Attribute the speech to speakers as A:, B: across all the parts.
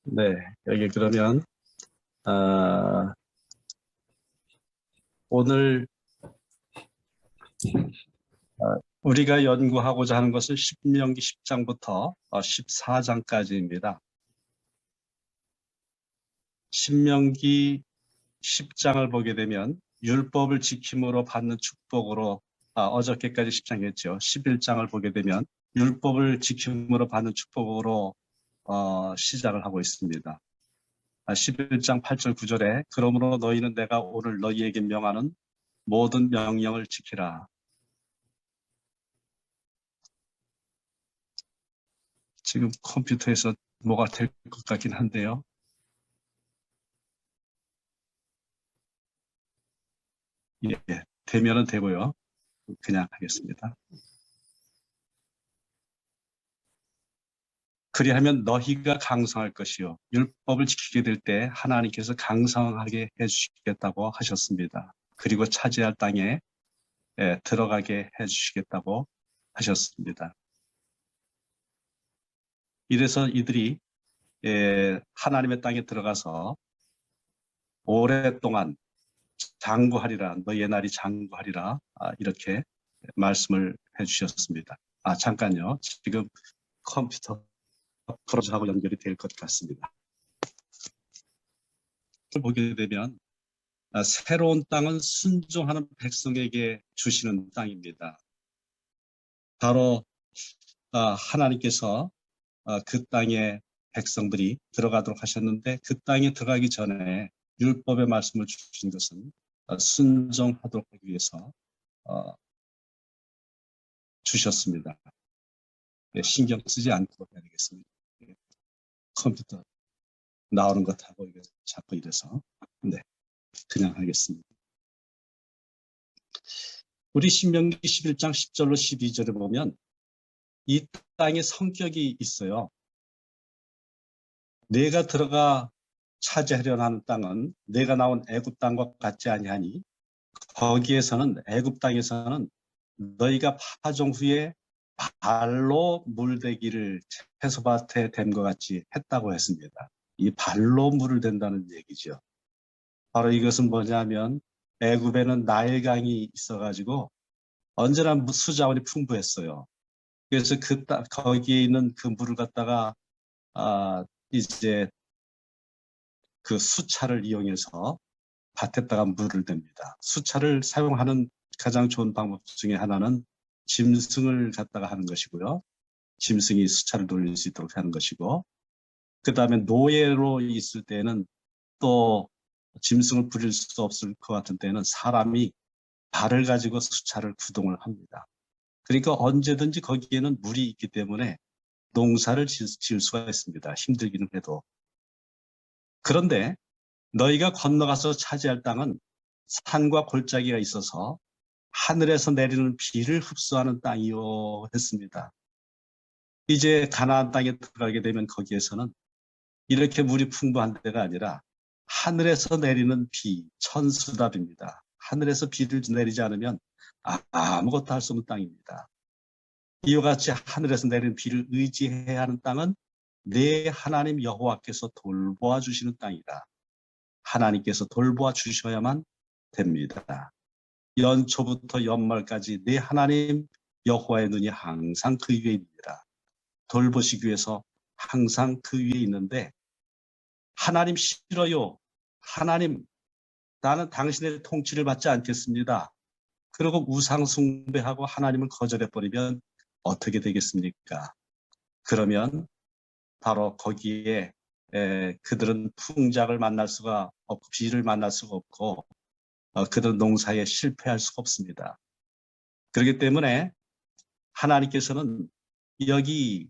A: 네, 여기 그러면 어, 오늘 우리가 연구하고자 하는 것은 신명기 10장부터 14장까지입니다. 신명기 10장을 보게 되면 율법을 지킴으로 받는 축복으로 어저께까지 10장 했죠. 11장을 보게 되면 율법을 지킴으로 받는 축복으로 시작을 하고 있습니다. 11장 8절 9절에 그러므로 너희는 내가 오늘 너희에게 명하는 모든 명령을 지키라. 지금 컴퓨터에서 뭐가 될 것 같긴 한데요. 예, 되면은 되고요. 그냥 하겠습니다. 그리하면 너희가 강성할 것이요. 율법을 지키게 될 때 하나님께서 강성하게 해주시겠다고 하셨습니다. 그리고 차지할 땅에 들어가게 해주시겠다고 하셨습니다. 이래서 이들이 하나님의 땅에 들어가서 오랫동안 장구하리라, 너희의 날이 장구하리라, 이렇게 말씀을 해주셨습니다. 잠깐요. 지금 컴퓨터 브라우저하고 연결이 될 것 같습니다. 보게 되면 새로운 땅은 순종하는 백성에게 주시는 땅입니다. 바로 하나님께서 그 땅에 백성들이 들어가도록 하셨는데 그 땅에 들어가기 전에 율법의 말씀을 주신 것은 순종하도록 하기 위해서 주셨습니다. 신경 쓰지 않고 해야 되겠습니다. 컴퓨터 나오는 것하고 이게 자꾸 이래서 그냥 하겠습니다. 우리 신명기 11장 10절로 12절을 보면 이 땅의 성격이 있어요. 내가 들어가 차지하려는 하는 땅은 내가 나온 애굽 땅과 같지 아니하니 거기에서는 애굽 땅에서는 너희가 파종 후에 발로 물대기를 채소밭에 댄 것 같이 했다고 했습니다. 이 발로 물을 댄다는 얘기죠. 바로 이것은 뭐냐면 애굽에는 나일강이 있어가지고 언제나 수자원이 풍부했어요. 그래서 거기에 있는 그 물을 갖다가 이제 그 수차를 이용해서 밭에다가 물을 댑니다. 수차를 사용하는 가장 좋은 방법 중에 하나는 짐승을 갖다가 하는 것이고요. 짐승이 수차를 돌릴 수 있도록 하는 것이고, 그 다음에 노예로 있을 때는 또 짐승을 부릴 수 없을 것 같은 때는 사람이 발을 가지고 수차를 구동을 합니다. 그러니까 언제든지 거기에는 물이 있기 때문에 농사를 지을 수가 있습니다. 힘들기는 해도. 그런데 너희가 건너가서 차지할 땅은 산과 골짜기가 있어서 하늘에서 내리는 비를 흡수하는 땅이요 했습니다. 이제 가나안 땅에 들어가게 되면 거기에서는 이렇게 물이 풍부한 데가 아니라 하늘에서 내리는 비, 천수답입니다. 하늘에서 비를 내리지 않으면 아무것도 할 수 없는 땅입니다. 이와 같이 하늘에서 내리는 비를 의지해야 하는 땅은 내 하나님 여호와께서 돌보아 주시는 땅이다. 하나님께서 돌보아 주셔야만 됩니다. 연초부터 연말까지 내 하나님 여호와의 눈이 항상 그 위에 있느니라. 돌보시기 위해서 항상 그 위에 있는데 하나님 싫어요. 하나님 나는 당신의 통치를 받지 않겠습니다. 그리고 우상 숭배하고 하나님을 거절해버리면 어떻게 되겠습니까? 그러면 바로 거기에 그들은 풍작을 만날 수가 없고 비를 만날 수가 없고 그들은 농사에 실패할 수가 없습니다. 그렇기 때문에 하나님께서는 여기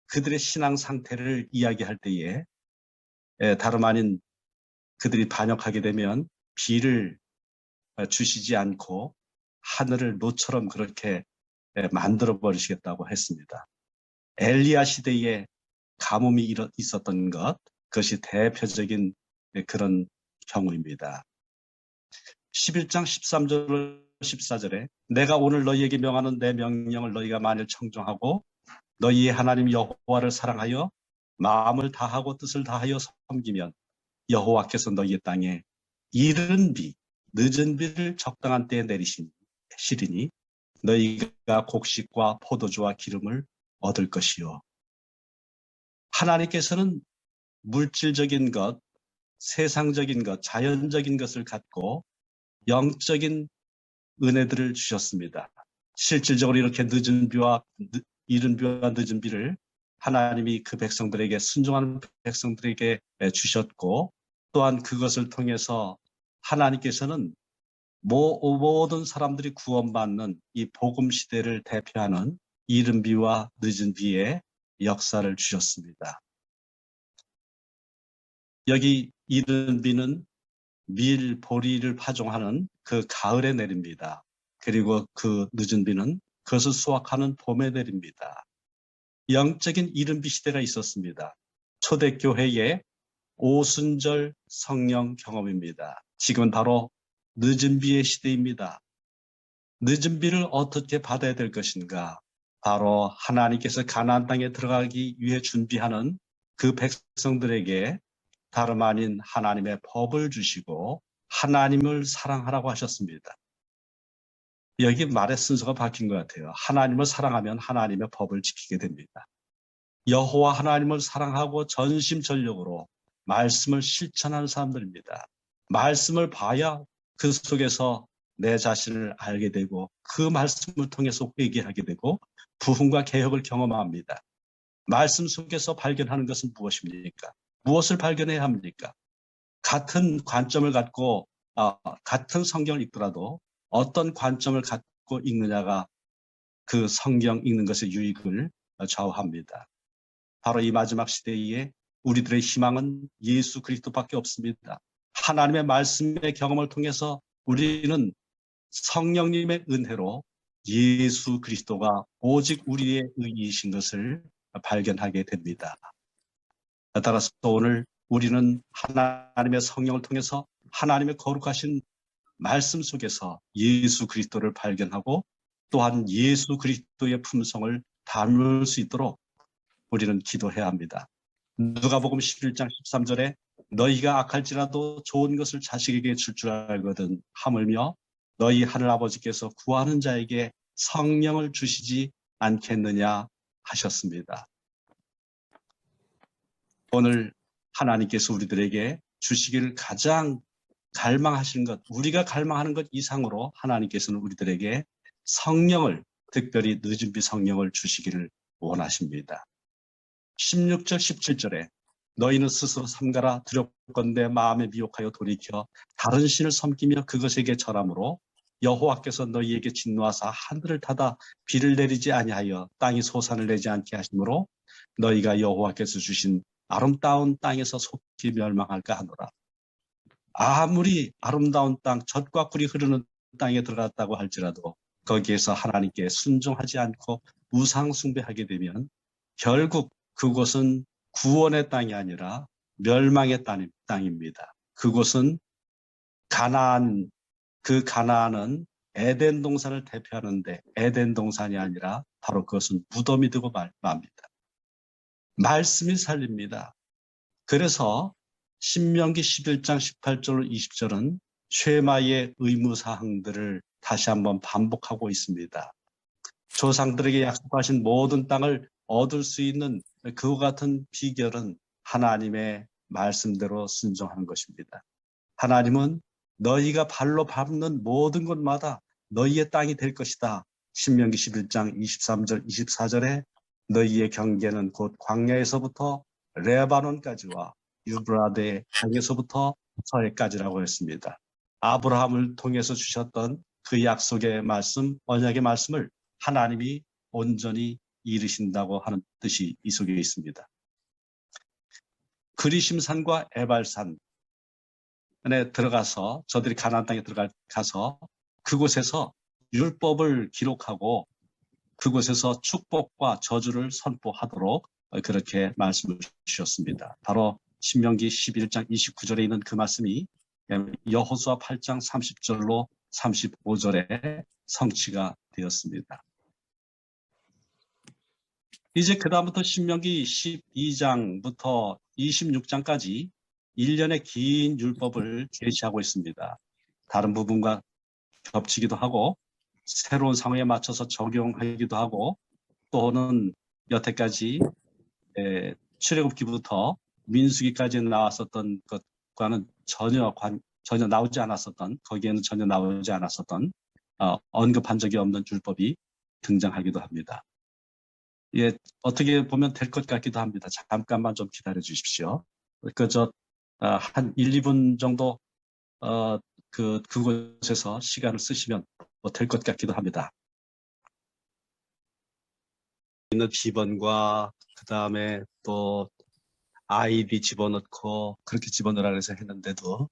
A: 그들의 신앙 상태를 이야기할 때에 다름 아닌 그들이 반역하게 되면 비를 주시지 않고 하늘을 노처럼 그렇게 만들어 버리시겠다고 했습니다. 엘리야 시대에 가뭄이 있었던 그것이 대표적인 그런 경우입니다. 11장 13절 14절에 내가 오늘 너희에게 명하는 내 명령을 너희가 만일 청종하고 너희의 하나님 여호와를 사랑하여 마음을 다하고 뜻을 다하여 섬기면 여호와께서 너희의 땅에 이른 비, 늦은 비를 적당한 때에 내리시리니 너희가 곡식과 포도주와 기름을 얻을 것이요. 하나님께서는 물질적인 것, 세상적인 것, 자연적인 것을 갖고 영적인 은혜들을 주셨습니다. 실질적으로 이렇게 이른 비와 늦은 비를 하나님이 그 백성들에게, 순종하는 백성들에게 주셨고, 또한 그것을 통해서 하나님께서는 모든 사람들이 구원받는 이 복음 시대를 대표하는 이른 비와 늦은 비의 역사를 주셨습니다. 여기 이른 비는 밀, 보리를 파종하는 그 가을에 내립니다. 그리고 그 늦은 비는 그것을 수확하는 봄에 내립니다. 영적인 이른 비 시대가 있었습니다. 초대교회의 오순절 성령 경험입니다. 지금은 바로 늦은 비의 시대입니다. 늦은 비를 어떻게 받아야 될 것인가? 바로 하나님께서 가나안 땅에 들어가기 위해 준비하는 그 백성들에게 다름 아닌 하나님의 법을 주시고 하나님을 사랑하라고 하셨습니다. 여기 말의 순서가 바뀐 것 같아요. 하나님을 사랑하면 하나님의 법을 지키게 됩니다. 여호와 하나님을 사랑하고 전심전력으로 말씀을 실천하는 사람들입니다. 말씀을 봐야 그 속에서 내 자신을 알게 되고 그 말씀을 통해서 회개하게 되고 부흥과 개혁을 경험합니다. 말씀 속에서 발견하는 것은 무엇입니까? 무엇을 발견해야 합니까? 같은 관점을 갖고 같은 성경을 읽더라도 어떤 관점을 갖고 읽느냐가 그 성경 읽는 것의 유익을 좌우합니다. 바로 이 마지막 시대에 우리들의 희망은 예수 그리스도밖에 없습니다. 하나님의 말씀의 경험을 통해서 우리는 성령님의 은혜로 예수 그리스도가 오직 우리의 의이신 것을 발견하게 됩니다. 따라서 오늘 우리는 하나님의 성령을 통해서 하나님의 거룩하신 말씀 속에서 예수 그리스도를 발견하고 또한 예수 그리스도의 품성을 담을 수 있도록 우리는 기도해야 합니다. 누가복음 11장 13절에 너희가 악할지라도 좋은 것을 자식에게 줄 줄 알거든 하물며 너희 하늘아버지께서 구하는 자에게 성령을 주시지 않겠느냐 하셨습니다. 오늘 하나님께서 우리들에게 주시기를 가장 갈망하시는 것, 우리가 갈망하는 것 이상으로 하나님께서는 우리들에게 성령을, 특별히 늦은 비 성령을 주시기를 원하십니다. 16절 17절에 너희는 스스로 삼가라 두렵건대 마음에 미혹하여 돌이켜 다른 신을 섬기며 그것에게 절함으로 여호와께서 너희에게 진노하사 하늘을 닫아 비를 내리지 아니하여 땅이 소산을 내지 않게 하시므로 너희가 여호와께서 주신 아름다운 땅에서 속히 멸망할까 하노라. 아무리 아름다운 땅, 젖과 꿀이 흐르는 땅에 들어갔다고 할지라도 거기에서 하나님께 순종하지 않고 우상 숭배하게 되면 결국 그곳은 구원의 땅이 아니라 멸망의 땅입니다. 그곳은 가나안, 그 가나안은 에덴 동산을 대표하는데 에덴 동산이 아니라 바로 그것은 무덤이 되고 맙니다. 말씀이 살립니다. 그래서 신명기 11장 18절 20절은 쉐마의 의무사항들을 다시 한번 반복하고 있습니다. 조상들에게 약속하신 모든 땅을 얻을 수 있는 그와 같은 비결은 하나님의 말씀대로 순종하는 것입니다. 하나님은 너희가 발로 밟는 모든 곳마다 너희의 땅이 될 것이다. 신명기 11장 23절 24절에 너희의 경계는 곧 광야에서부터 레바논까지와 유브라데 강에서부터 서해까지라고 했습니다. 아브라함을 통해서 주셨던 그 약속의 말씀, 언약의 말씀을 하나님이 온전히 이루신다고 하는 뜻이 이 속에 있습니다. 그리심산과 에발산에 들어가서 저들이 가나안 땅에 들어가서 그곳에서 율법을 기록하고 그곳에서 축복과 저주를 선포하도록 그렇게 말씀을 주셨습니다. 바로 신명기 11장 29절에 있는 그 말씀이 여호수아 8장 30절로 35절에 성취가 되었습니다. 이제 그다음부터 신명기 12장부터 26장까지 1년의 긴 율법을 계시하고 있습니다. 다른 부분과 겹치기도 하고 새로운 상황에 맞춰서 적용하기도 하고 또는 여태까지 출애굽기부터 민수기까지 나왔었던 것과는 전혀 나오지 않았었던, 거기에는 전혀 나오지 않았었던 언급한 적이 없는 율법이 등장하기도 합니다. 예, 어떻게 보면 될 것 같기도 합니다. 잠깐만 좀 기다려 주십시오. 한 1, 2분 정도 그곳에서 시간을 쓰시면 될 것 같기도 합니다. 있는 비번과 그 다음에 또 아이디 집어넣고 그렇게 집어넣으라 해서 했는데도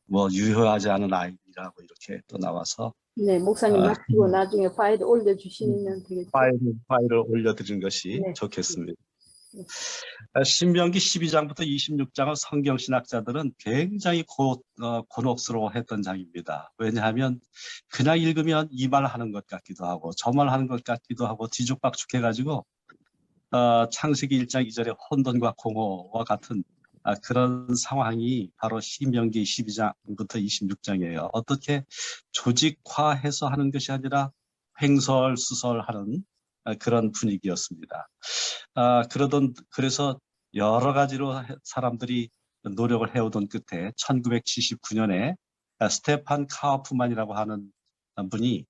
A: 뭐 유효하지 않은 아이디라고 이렇게 또 나와서
B: 네, 목사님 마치고 나중에 파일 올려주시면 되겠죠.
A: 파일을 올려드리는 것이
B: 네.
A: 좋겠습니다. 신명기 12장부터 26장은 성경신학자들은 굉장히 곤혹스러워했던 장입니다. 왜냐하면 그냥 읽으면 이 말 하는 것 같기도 하고 저 말 하는 것 같기도 하고 뒤죽박죽해가지고 창세기 1장 2절의 혼돈과 공허와 같은 그런 상황이 바로 신명기 12장부터 26장이에요. 어떻게 조직화해서 하는 것이 아니라 횡설수설하는 그런 분위기였습니다. 그래서 여러 가지로 사람들이 노력을 해오던 끝에 1979년에 스테판 카우프만이라고 하는 분이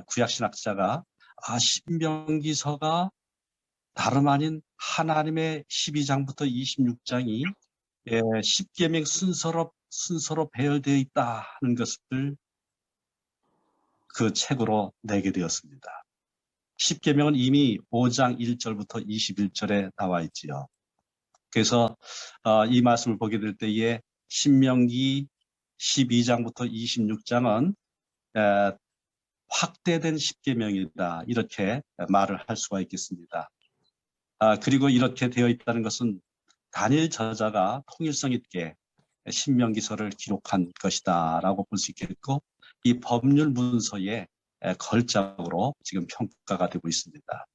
A: 구약신학자가 신명기서가 다름 아닌 하나님의 12장부터 26장이 10계명 순서로 배열되어 있다 하는 것을 그 책으로 내게 되었습니다. 10계명은 이미 5장 1절부터 21절에 나와 있지요. 그래서 이 말씀을 보게 될 때에 신명기 12장부터 26장은 확대된 10계명이다 이렇게 말을 할 수가 있겠습니다. 그리고 이렇게 되어 있다는 것은 다니엘 저자가 통일성 있게 신명기서를 기록한 것이다 라고 볼 수 있겠고 이 법률 문서의 걸작으로 지금 평가가 되고 있습니다.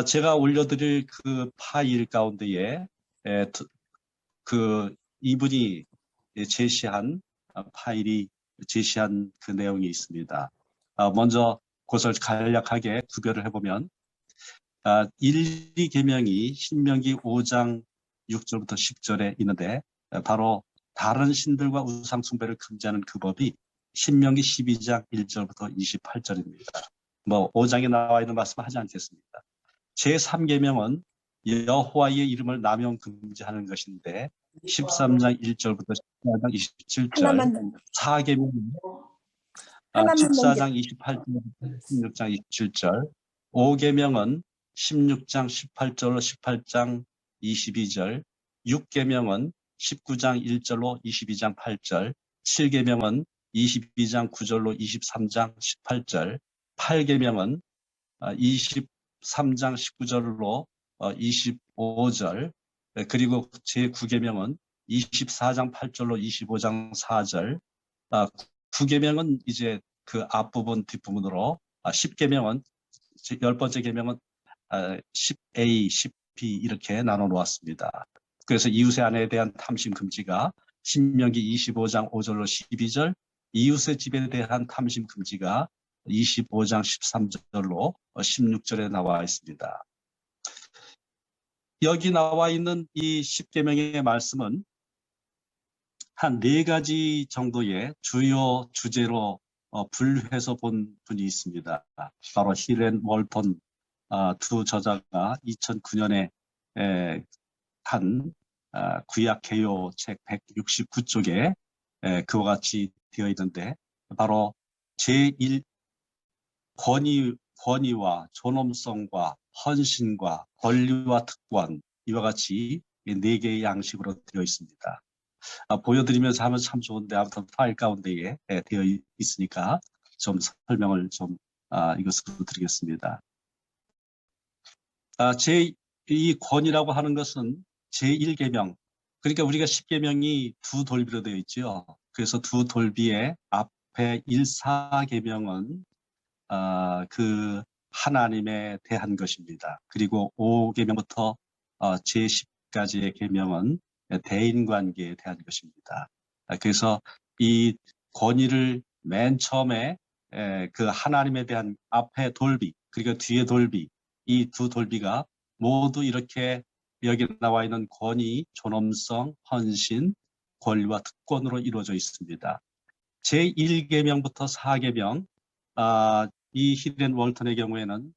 A: 제가 올려드릴 그 파일 가운데에 이분이 제시한 파일이 제시한 그 내용이 있습니다. 먼저 그것을 간략하게 구별을 해보면 1, 2계명이 신명기 5장 6절부터 10절에 있는데 바로 다른 신들과 우상 숭배를 금지하는 그 법이 신명기 12장 1절부터 28절입니다. 5장에 나와 있는 말씀을 하지 않겠습니다. 제3계명은 여호와의 이름을 남용 금지하는 것인데 13장 1절부터 14장 27절, 4계명은 14장 28절부터 16장 27절, 5계명은 16장 18절로 18장 22절, 6계명은 19장 1절로 22장 8절, 7계명은 22장 9절로 23장 18절, 8계명은 23장 19절로 25절, 그리고 제9계명은 24장 8절로 25장 4절, 9계명은 이제 그 앞부분 뒷부분으로 10계명은 10번째 계명은 10A, 10B 이렇게 나눠 놓았습니다. 그래서 이웃의 아내에 대한 탐심 금지가 신명기 25장 5절로 12절, 이웃의 집에 대한 탐심 금지가 25장 13절로 16절에 나와 있습니다. 여기 나와 있는 이 10계명의 말씀은 한 4가지 정도의 주요 주제로 분류해서 본 분이 있습니다. 바로 힐앤 월턴 두 저자가 2009년에 한 구약 개요 책 169쪽에 그와 같이 되어 있는데 바로 제1 권위와 존엄성과 헌신과 권리와 특권 이와 같이 4개의 양식으로 되어 있습니다. 보여드리면서 하면 참 좋은데 아무튼 파일 가운데에 되어 있으니까 좀 설명을 좀 이것으로 드리겠습니다. 이 권이라고 하는 것은 제1계명, 그러니까 우리가 10계명이 두 돌비로 되어 있죠. 그래서 두 돌비의 앞에 1, 4계명은 그 하나님에 대한 것입니다. 그리고 5계명부터 제10까지의 계명은 대인관계에 대한 것입니다. 그래서 이 권위를 맨 처음에 그 하나님에 대한 앞에 돌비 그리고 뒤에 돌비 이 두 돌비가 모두 이렇게 여기 나와 있는 권위, 존엄성, 헌신, 권리와 특권으로 이루어져 있습니다. 제1계명부터 4계명 이 히든 월턴의 경우에는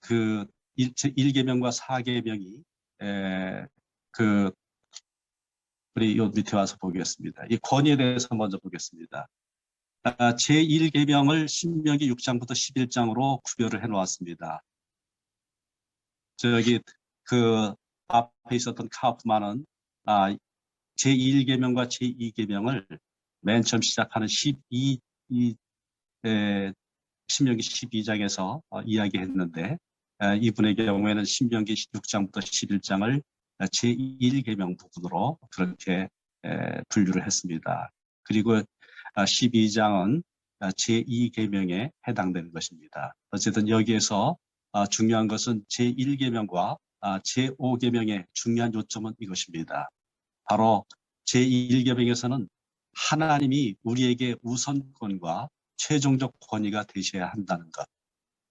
A: 그 1계명과 4계명이 그 우리 요 밑에 와서 보겠습니다. 이 권위에 대해서 먼저 보겠습니다. 제1계명을 신명기 6장부터 11장으로 구별을 해놓았습니다. 저기 그 앞에 있었던 카프만은 제1계명과 제2계명을 맨 처음 시작하는 신명기 12장에서 이야기했는데 이분의 경우에는 신명기 6장부터 11장을 제1계명 부분으로 그렇게 분류를 했습니다. 그리고 12장은 제2계명에 해당되는 것입니다. 어쨌든 여기에서 중요한 것은 제1계명과 제5계명의 중요한 요점은 이것입니다. 바로 제1계명에서는 하나님이 우리에게 우선권과 최종적 권위가 되셔야 한다는 것.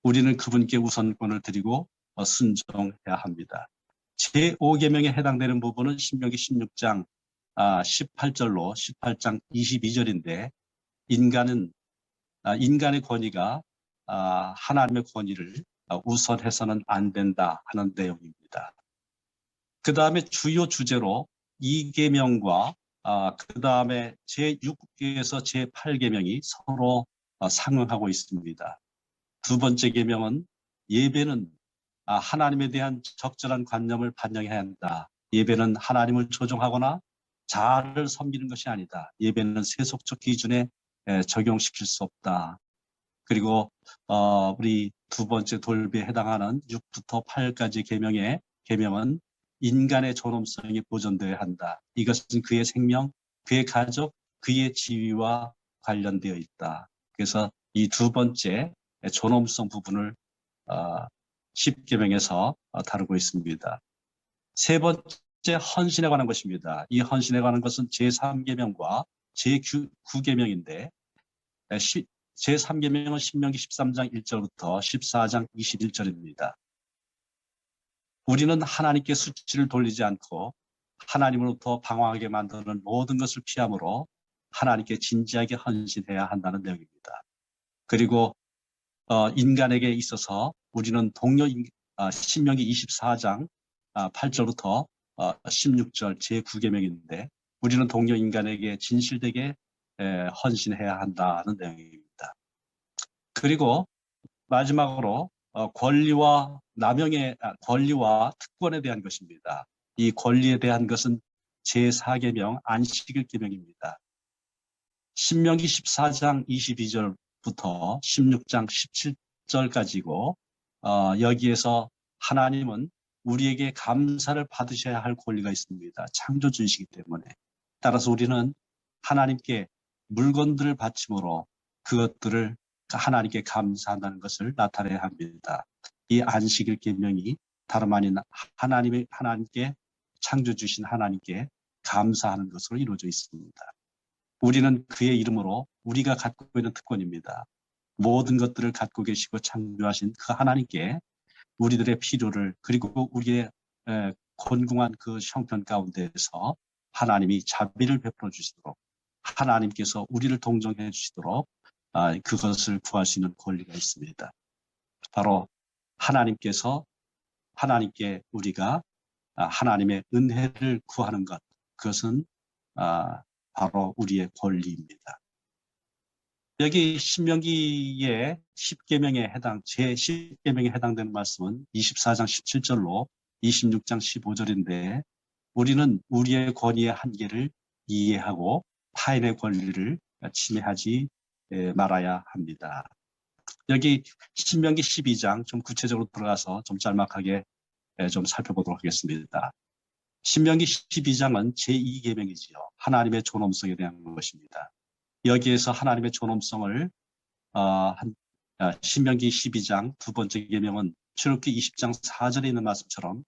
A: 우리는 그분께 우선권을 드리고 순종해야 합니다. 제5계명에 해당되는 부분은 신명기 16장 18절로 18장 22절인데 인간의 권위가 하나님의 권위를 우선해서는 안 된다 하는 내용입니다. 그 다음에 주요 주제로 2계명과 그 다음에 제6에서 제8계명이 서로 상응하고 있습니다. 두 번째 계명은 예배는 하나님에 대한 적절한 관념을 반영해야 한다. 예배는 하나님을 조종하거나 자아를 섬기는 것이 아니다. 예배는 세속적 기준에 적용시킬 수 없다. 그리고 우리 두 번째 돌비에 해당하는 6부터 8까지 계명은 인간의 존엄성이 보존되어야 한다. 이것은 그의 생명, 그의 가족, 그의 지위와 관련되어 있다. 그래서 이 두 번째 존엄성 부분을 10계명에서 다루고 있습니다. 세 번째 헌신에 관한 것입니다. 이 헌신에 관한 것은 제3계명과 제9계명인데 제3계명은 신명기 13장 1절부터 14장 21절입니다. 우리는 하나님께 수치를 돌리지 않고 하나님으로부터 방황하게 만드는 모든 것을 피함으로 하나님께 진지하게 헌신해야 한다는 내용입니다. 그리고 인간에게 있어서 우리는 신명기 24장 8절부터 16절 제9계명인데 우리는 동료 인간에게 진실되게 헌신해야 한다는 내용입니다. 그리고 마지막으로 권리와 특권에 대한 것입니다. 이 권리에 대한 것은 제4계명 안식일 계명입니다. 신명기 14장 22절부터 16장 17절까지고 여기에서 하나님은 우리에게 감사를 받으셔야 할 권리가 있습니다. 창조주이시기 때문에. 따라서 우리는 하나님께 물건들을 바침으로 그것들을 하나님께 감사한다는 것을 나타내야 합니다. 이 안식일 계명이 다름 아닌 하나님께 창조주신 하나님께 감사하는 것으로 이루어져 있습니다. 우리는 그의 이름으로 우리가 갖고 있는 특권입니다. 모든 것들을 갖고 계시고 창조하신 그 하나님께 우리들의 필요를 그리고 우리의 곤궁한 그 형편 가운데에서 하나님이 자비를 베풀어 주시도록 하나님께서 우리를 동정해 주시도록 그것을 구할 수 있는 권리가 있습니다. 바로 하나님께 우리가 하나님의 은혜를 구하는 것, 그것은 바로 우리의 권리입니다. 여기 신명기의 10계명에 제10계명에 해당되는 말씀은 24장 17절로 26장 15절인데 우리는 우리의 권위의 한계를 이해하고 타인의 권리를 침해하지 말아야 합니다. 여기 신명기 12장 좀 구체적으로 들어가서 좀 짤막하게 좀 살펴보도록 하겠습니다. 신명기 12장은 제2계명이지요. 하나님의 존엄성에 대한 것입니다. 여기에서 하나님의 존엄성을 신명기 12장 두 번째 계명은 출애굽기 20장 4절에 있는 말씀처럼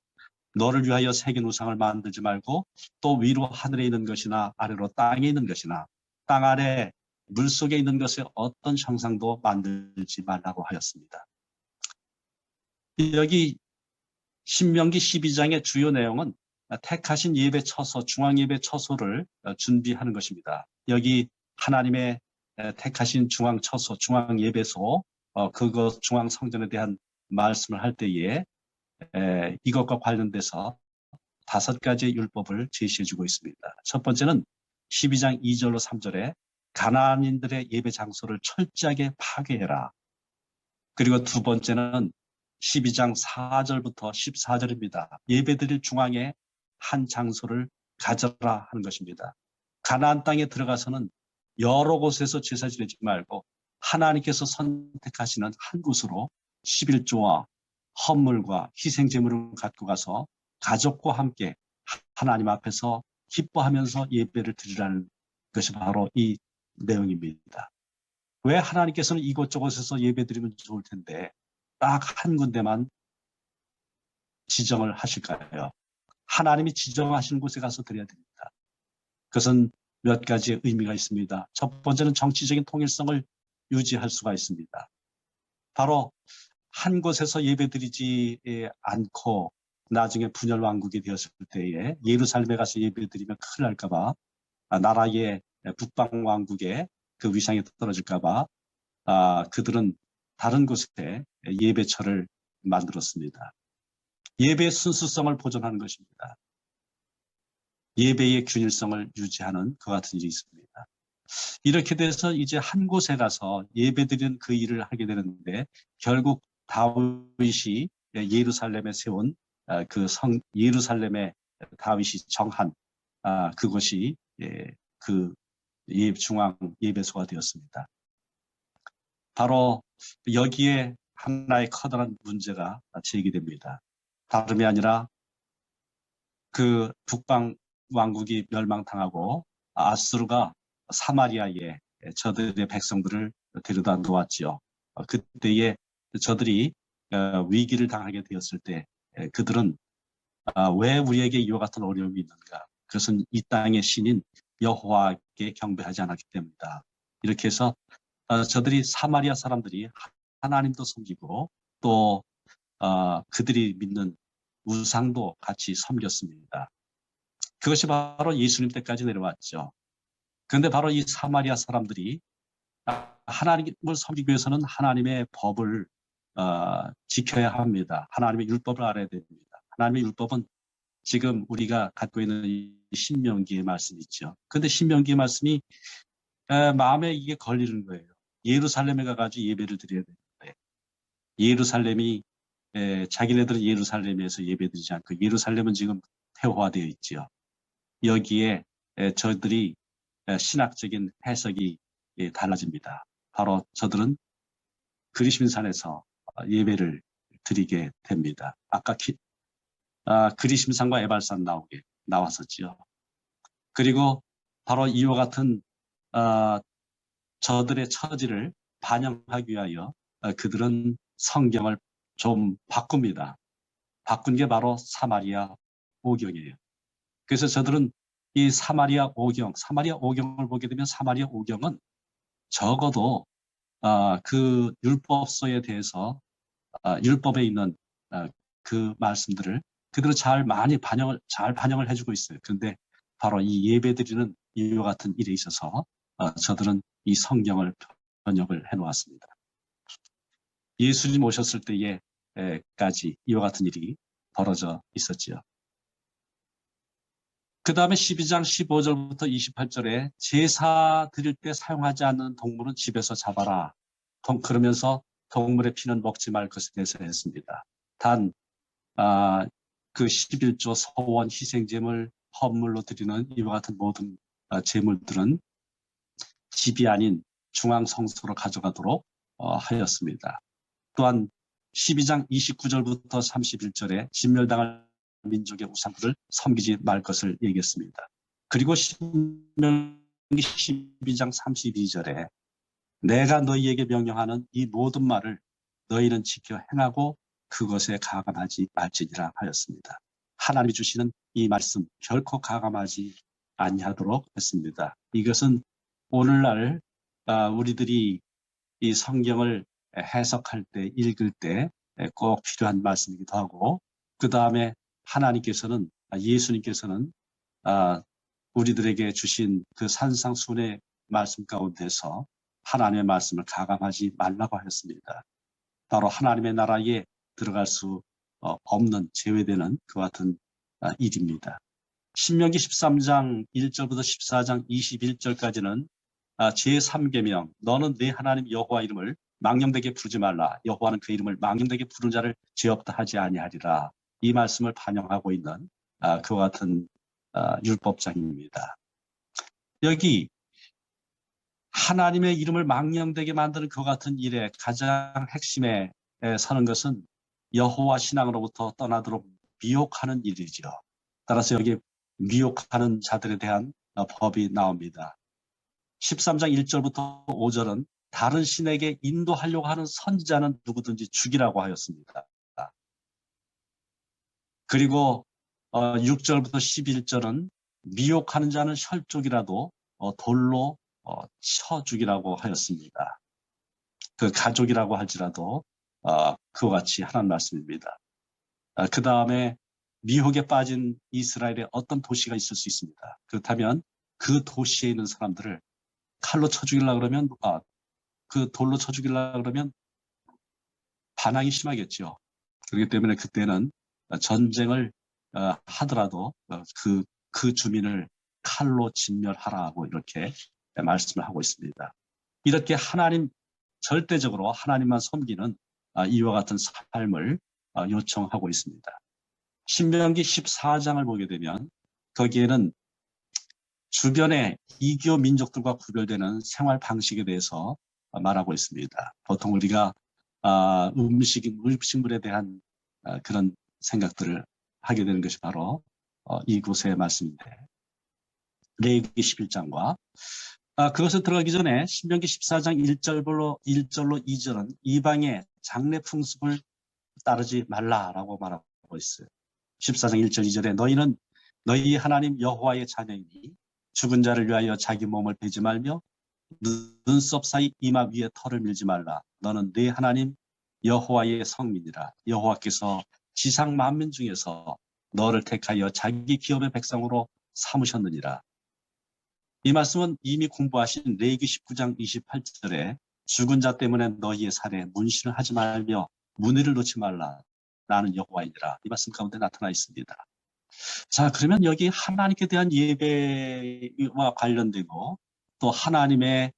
A: 너를 위하여 새긴 우상을 만들지 말고 또 위로 하늘에 있는 것이나 아래로 땅에 있는 것이나 땅 아래 물속에 있는 것의 어떤 형상도 만들지 말라고 하였습니다. 여기 신명기 12장의 주요 내용은 택하신 예배 처소, 중앙 예배 처소를 준비하는 것입니다. 여기 하나님의 택하신 중앙 처소, 중앙 예배소, 그것 중앙 성전에 대한 말씀을 할 때에 이것과 관련돼서 5가지의 율법을 제시해주고 있습니다. 첫 번째는 12장 2절로 3절에 가나안인들의 예배 장소를 철저하게 파괴해라. 그리고 두 번째는 12장 4절부터 14절입니다. 예배드릴 중앙에 한 장소를 가져라 하는 것입니다. 가나안 땅에 들어가서는 여러 곳에서 제사 지내지 말고 하나님께서 선택하시는 한 곳으로 11조와 헌물과 희생제물을 갖고 가서 가족과 함께 하나님 앞에서 기뻐하면서 예배를 드리라는 것이 바로 이 내용입니다. 왜 하나님께서는 이곳저곳에서 예배드리면 좋을 텐데 딱 한 군데만 지정을 하실까요? 하나님이 지정하시는 곳에 가서 드려야 됩니다. 그것은 몇 가지의 의미가 있습니다. 첫 번째는 정치적인 통일성을 유지할 수가 있습니다. 바로 한 곳에서 예배드리지 않고 나중에 분열 왕국이 되었을 때에 예루살렘에 가서 예배드리면 큰일 날까 봐 나라의 북방 왕국의 그 위상이 떨어질까 봐 그들은 다른 곳에 예배처를 만들었습니다. 예배의 순수성을 보존하는 것입니다. 예배의 균일성을 유지하는 그 같은 일이 있습니다. 이렇게 돼서 이제 한 곳에 가서 예배드리는 그 일을 하게 되는데 결국 다윗이 예루살렘에 세운 그 예루살렘의 다윗이 정한 그것이 그 중앙 예배소가 되었습니다. 바로 여기에 하나의 커다란 문제가 제기됩니다. 다름이 아니라 그 북방 왕국이 멸망당하고 아수르가 사마리아에 저들의 백성들을 데려다 놓았지요. 그때에 저들이 위기를 당하게 되었을 때 그들은 왜 우리에게 이와 같은 어려움이 있는가? 그것은 이 땅의 신인 여호와께 경배하지 않았기 때문이다. 이렇게 해서 저들이 사마리아 사람들이 하나님도 섬기고 또 그들이 믿는 우상도 같이 섬겼습니다. 그것이 바로 예수님 때까지 내려왔죠. 그런데 바로 이 사마리아 사람들이 하나님을 섬기기 위해서는 하나님의 법을 지켜야 합니다. 하나님의 율법을 알아야 됩니다. 하나님의 율법은 지금 우리가 갖고 있는 이 신명기의 말씀이 있죠. 그런데 신명기의 말씀이 마음에 이게 걸리는 거예요. 예루살렘에 가가지고 예배를 드려야 되는데 예루살렘이 자기네들은 예루살렘에서 예배드리지 않고 예루살렘은 지금 폐허화되어 있죠. 여기에 저들이 신학적인 해석이 달라집니다. 바로 저들은 그리심산에서 예배를 드리게 됩니다. 아까 그리심산과 에발산 나왔었지요. 그리고 바로 이와 같은 저들의 처지를 반영하기 위하여 그들은 성경을 좀 바꿉니다. 바꾼 게 바로 사마리아 오경이에요. 그래서 저들은 이 사마리아 오경을 보게 되면 사마리아 오경은 적어도 그 율법서에 대해서 율법에 있는 그 말씀들을 그들은 많이 반영을 해주고 있어요. 그런데 바로 이 예배드리는 이와 같은 일에 있어서 저들은 이 성경을 번역을 해놓았습니다. 예수님 오셨을 때에까지 이와 같은 일이 벌어져 있었지요. 그 다음에 12장 15절부터 28절에 제사 드릴 때 사용하지 않는 동물은 집에서 잡아라. 그러면서 동물의 피는 먹지 말 것에 대해서 했습니다. 단 그 11조 소원 희생제물 헌물로 드리는 이와 같은 모든 제물들은 집이 아닌 중앙성소로 가져가도록 하였습니다. 또한 12장 29절부터 31절에 진멸당할 민족의 우상들을 섬기지 말 것을 얘기했습니다. 그리고 신명기 12장 32절에 내가 너희에게 명령하는 이 모든 말을 너희는 지켜 행하고 그것에 가감하지 말지니라 하였습니다. 하나님이 주시는 이 말씀 결코 가감하지 아니하도록 했습니다. 이것은 오늘날 우리들이 이 성경을 해석할 때, 읽을 때 꼭 필요한 말씀이기도 하고, 그 다음에 하나님께서는, 예수님께서는 우리들에게 주신 그 산상순의 말씀 가운데서 하나님의 말씀을 가감하지 말라고 하였습니다. 바로 하나님의 나라에 들어갈 수 없는, 제외되는 그 같은 일입니다. 신명기 13장 1절부터 14장 21절까지는 제3계명, 너는 내 하나님 여호와 이름을 망령되게 부르지 말라. 여호와는 그 이름을 망령되게 부르는 자를 죄 없다 하지 아니하리라. 이 말씀을 반영하고 있는 그와 같은 율법장입니다. 여기 하나님의 이름을 망령되게 만드는 그 같은 일의 가장 핵심에 서는 것은 여호와 신앙으로부터 떠나도록 미혹하는 일이죠. 따라서 여기 미혹하는 자들에 대한 법이 나옵니다. 13장 1절부터 5절은 다른 신에게 인도하려고 하는 선지자는 누구든지 죽이라고 하였습니다. 그리고 6절부터 11절은 미혹하는 자는 혈족이라도 돌로 쳐 죽이라고 하였습니다. 그 가족이라고 할지라도 그와 같이 하는 말씀입니다. 그 다음에 미혹에 빠진 이스라엘에 어떤 도시가 있을 수 있습니다. 그렇다면 그 도시에 있는 사람들을 칼로 쳐 죽이려고 그러면 그 돌로 쳐 죽이려고 그러면 반항이 심하겠죠. 그렇기 때문에 그때는 전쟁을 하더라도 그 주민을 칼로 진멸하라고 이렇게 말씀을 하고 있습니다. 이렇게 절대적으로 하나님만 섬기는 이와 같은 삶을 요청하고 있습니다. 신명기 14장을 보게 되면 거기에는 주변의 이교 민족들과 구별되는 생활 방식에 대해서 말하고 있습니다. 보통 우리가 음식물에 대한 그런 생각들을 하게 되는 것이 바로 이곳의 말씀인데, 레위기 11장과 그것을 들어가기 전에 신명기 14장 1절로 2절은 이방의 장례 풍습을 따르지 말라라고 말하고 있어요. 14장 1절 2절에 너희는 너희 하나님 여호와의 자녀이니 죽은 자를 위하여 자기 몸을 베지 말며 눈썹 사이 이마 위에 털을 밀지 말라. 너는 네 하나님 여호와의 성민이라. 여호와께서 지상 만민 중에서 너를 택하여 자기 기업의 백성으로 삼으셨느니라. 이 말씀은 이미 공부하신 레위기 19장 28절에 죽은 자 때문에 너희의 살에 문신을 하지 말며 문의를 놓지 말라. 나는 여호와이니라. 이 말씀 가운데 나타나 있습니다. 자, 그러면 여기 하나님께 대한 예배와 관련되고 또 하나님의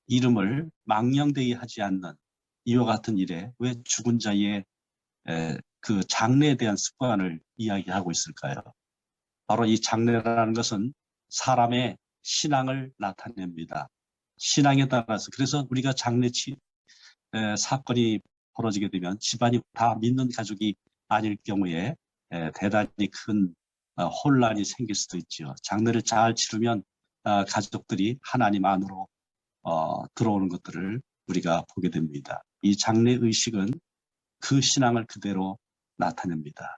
A: 이름을 망령되이 하지 않는 이와 같은 일에 왜 죽은 자의 그 장례에 대한 습관을 이야기하고 있을까요? 바로 이 장례라는 것은 사람의 신앙을 나타냅니다. 신앙에 따라서 그래서 우리가 장례 사건이 벌어지게 되면 집안이 다 믿는 가족이 아닐 경우에 대단히 큰 혼란이 생길 수도 있죠. 장례를 잘 치르면 가족들이 하나님 안으로 들어오는 것들을 우리가 보게 됩니다. 이 장례 의식은 그 신앙을 그대로 나타냅니다.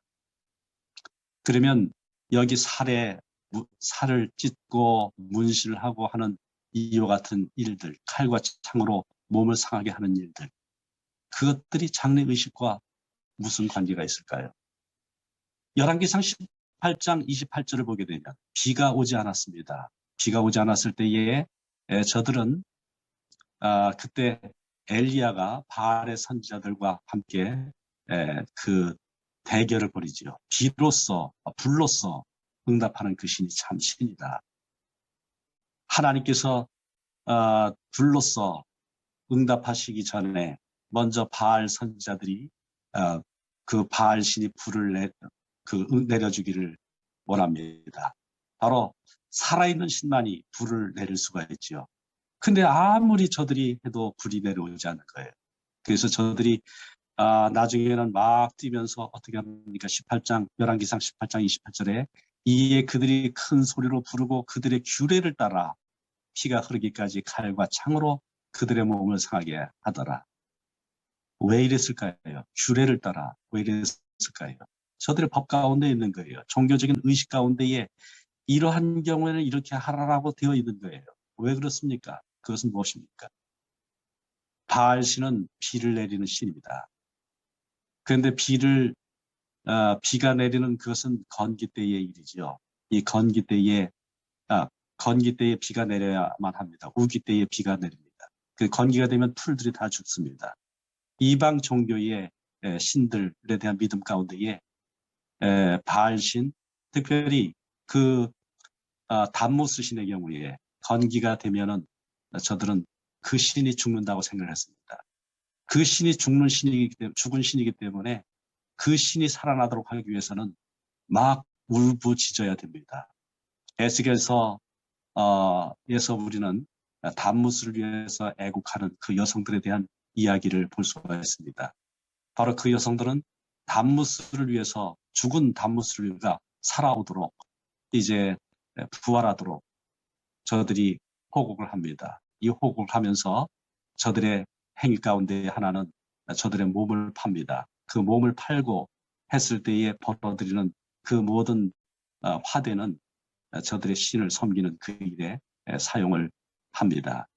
A: 그러면 여기 살을 찢고 문신을 하고 하는 이와 같은 일들, 칼과 창으로 몸을 상하게 하는 일들, 그것들이 장례 의식과 무슨 관계가 있을까요? 열왕기상 18장 28절을 보게 되면 비가 오지 않았습니다. 비가 오지 않았을 때에 저들은 그때 엘리야가 바알의 선지자들과 함께 그 대결을 벌이지요. 비로써 불로써 응답하는 그 신이 참 신이다. 하나님께서 불로써 응답하시기 전에 먼저 바알 선지자들이 그 바알 신이 불을 내려주기를 원합니다. 바로 살아있는 신만이 불을 내릴 수가 있지요. 근데 아무리 저들이 해도 불이 내려오지 않는 거예요. 그래서 저들이 나중에는 막 뛰면서 어떻게 합니까? 11왕기상 18장 28절에 이에 그들이 큰 소리로 부르고 그들의 규례를 따라 피가 흐르기까지 칼과 창으로 그들의 몸을 상하게 하더라. 왜 이랬을까요? 규례를 따라 왜 이랬을까요? 저들의 법 가운데 있는 거예요. 종교적인 의식 가운데에 이러한 경우에는 이렇게 하라고 되어 있는 거예요. 왜 그렇습니까? 그것은 무엇입니까? 바알 신은 비를 내리는 신입니다. 그런데 비가 내리는 그것은 건기 때의 일이죠. 이 건기 때에 비가 내려야만 합니다. 우기 때에 비가 내립니다. 그 건기가 되면 풀들이 다 죽습니다. 이방 종교의 신들에 대한 믿음 가운데에 바알신, 특별히 담무스 신의 경우에 건기가 되면은 저들은 그 신이 죽는다고 생각을 했습니다. 그 신이 죽은 신이기 때문에 그 신이 살아나도록 하기 위해서는 막 울부짖어야 됩니다. 에스겔서 에서 우리는 담무스를 위해서 애국하는 그 여성들에 대한 이야기를 볼 수가 있습니다. 바로 그 여성들은 담무스를 위해서 죽은 담무스를 위해서 살아오도록 이제 부활하도록 저들이 호곡을 합니다. 이 호곡을 하면서 저들의 행위 가운데 하나는 저들의 몸을 팝니다. 그 몸을 팔고 했을 때에 벌어들이는 그 모든 화대는 저들의 신을 섬기는 그 일에 사용을 합니다.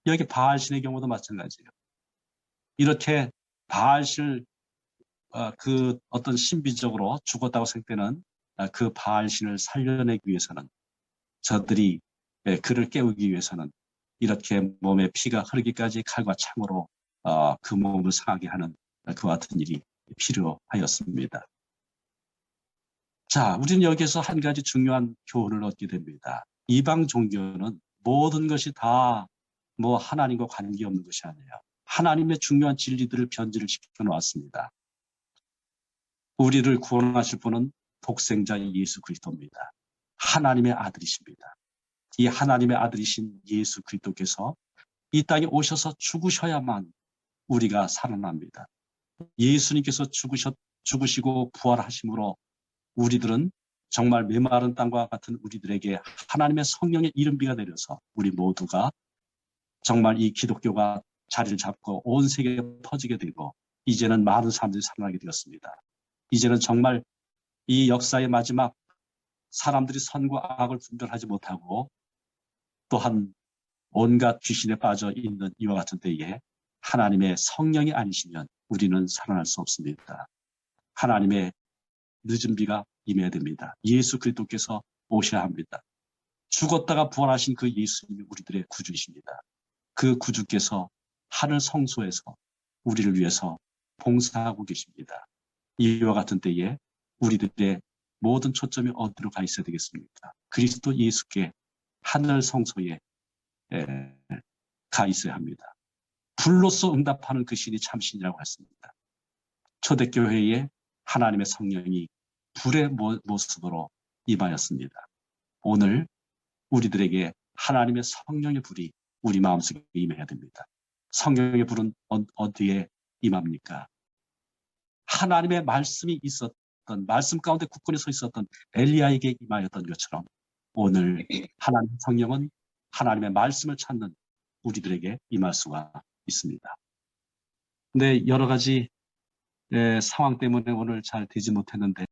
A: 여기 바알신의 경우도 마찬가지예요. 이렇게 바알신을 그 어떤 신비적으로 죽었다고 생각되는 그 바알신을 살려내기 위해서는 저들이 그를 깨우기 위해서는 이렇게 몸에 피가 흐르기까지 칼과 창으로 그 몸을 상하게 하는 그와 같은 일이 필요하였습니다. 자, 우리는 여기서 한 가지 중요한 교훈을 얻게 됩니다. 이방 종교는 모든 것이 다 뭐 하나님과 관계없는 것이 아니에요. 하나님의 중요한 진리들을 변질을 시켜놓았습니다. 우리를 구원하실 분은 독생자 예수 그리스도입니다. 하나님의 아들이십니다. 이 하나님의 아들이신 예수 그리스도께서 이 땅에 오셔서 죽으셔야만 우리가 살아납니다. 예수님께서 죽으시고 부활하심으로 우리들은 정말 메마른 땅과 같은 우리들에게 하나님의 성령의 이른비가 내려서 우리 모두가 정말 이 기독교가 자리를 잡고 온 세계에 퍼지게 되고 이제는 많은 사람들이 살아나게 되었습니다. 이제는 정말 이 역사의 마지막 사람들이 선과 악을 분별하지 못하고 또한 온갖 귀신에 빠져 있는 이와 같은 때에 하나님의 성령이 아니시면 우리는 살아날 수 없습니다. 하나님의 늦은 비가 임해야 됩니다. 예수 그리스도께서 오셔야 합니다. 죽었다가 부활하신 그 예수님이 우리들의 구주이십니다. 그 구주께서 하늘 성소에서 우리를 위해서 봉사하고 계십니다. 이와 같은 때에 우리들의 모든 초점이 어디로 가 있어야 되겠습니까? 그리스도 예수께 하늘 성소에 가 있어야 합니다. 불로서 응답하는 그 신이 참신이라고 했습니다. 초대교회에 하나님의 성령이 불의 모습으로 임하였습니다. 오늘 우리들에게 하나님의 성령의 불이 우리 마음속에 임해야 됩니다. 성령의 불은 어디에 임합니까? 하나님의 말씀이 있었던, 말씀 가운데 굳건히 서 있었던 엘리야에게 임하였던 것처럼 오늘 하나님의 성령은 하나님의 말씀을 찾는 우리들에게 임할 수가 있습니다. 근데 여러 가지 상황 때문에 오늘 잘 되지 못했는데